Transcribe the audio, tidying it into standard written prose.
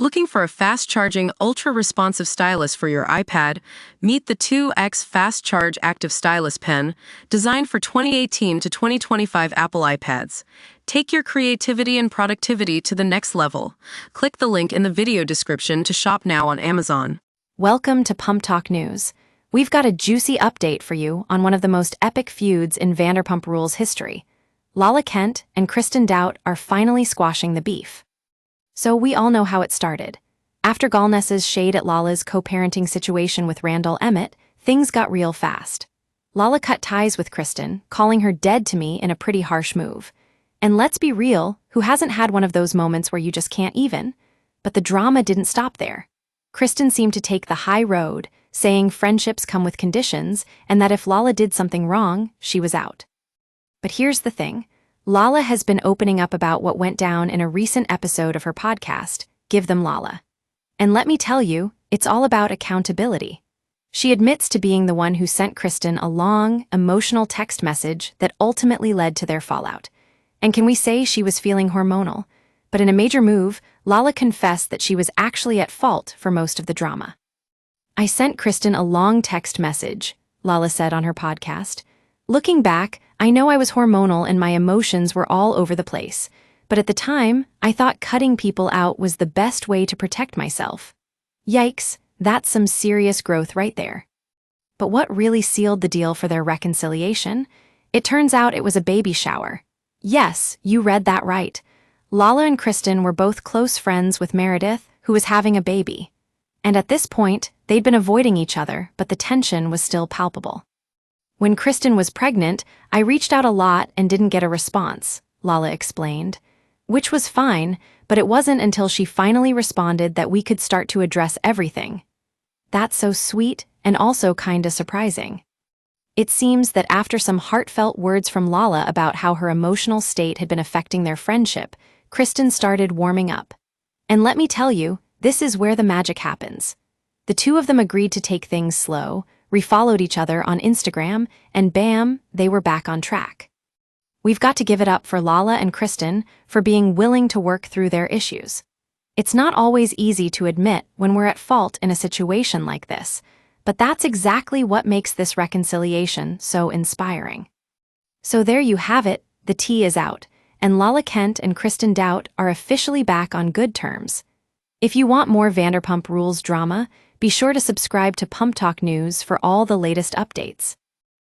Looking for a fast-charging, ultra-responsive stylus for your iPad? Meet the 2X Fast Charge Active Stylus Pen, designed for 2018 to 2025 Apple iPads. Take your creativity and productivity to the next level. Click the link in the video description to shop now on Amazon. Welcome to PumpTalk News. We've got a juicy update for you on one of the most epic feuds in Vanderpump Rules history. Lala Kent and Kristen Doute are finally squashing the beef. So we all know how it started. After Gallness's shade at Lala's co-parenting situation with Randall Emmett, things got real fast. Lala cut ties with Kristen, calling her dead to me in a pretty harsh move. And let's be real, who hasn't had one of those moments where you just can't even? But the drama didn't stop there. Kristen seemed to take the high road, saying friendships come with conditions, and that if Lala did something wrong, she was out. But here's the thing. Lala has been opening up about what went down in a recent episode of her podcast, Give Them Lala. And let me tell you, it's all about accountability. She admits to being the one who sent Kristen a long, emotional text message that ultimately led to their fallout. And can we say she was feeling hormonal? But in a major move, Lala confessed that she was actually at fault for most of the drama. I sent Kristen a long text message, Lala said on her podcast. Looking back, I know I was hormonal and my emotions were all over the place, but at the time, I thought cutting people out was the best way to protect myself. Yikes, that's some serious growth right there. But what really sealed the deal for their reconciliation? It turns out it was a baby shower. Yes, you read that right. Lala and Kristen were both close friends with Meredith, who was having a baby. And at this point, they'd been avoiding each other, but the tension was still palpable. When Kristen was pregnant, I reached out a lot and didn't get a response, Lala explained. Which was fine, but it wasn't until she finally responded that we could start to address everything. That's so sweet and also kinda surprising. It seems that after some heartfelt words from Lala about how her emotional state had been affecting their friendship, Kristen started warming up. And let me tell you, this is where the magic happens. The two of them agreed to take things slow, refollowed each other on Instagram, and bam, they were back on track. We've got to give it up for Lala and Kristen for being willing to work through their issues. It's not always easy to admit when we're at fault in a situation like this, but that's exactly what makes this reconciliation so inspiring. So there you have it, the tea is out, and Lala Kent and Kristen Doute are officially back on good terms. If you want more Vanderpump Rules drama, be sure to subscribe to PumpTalk News for all the latest updates.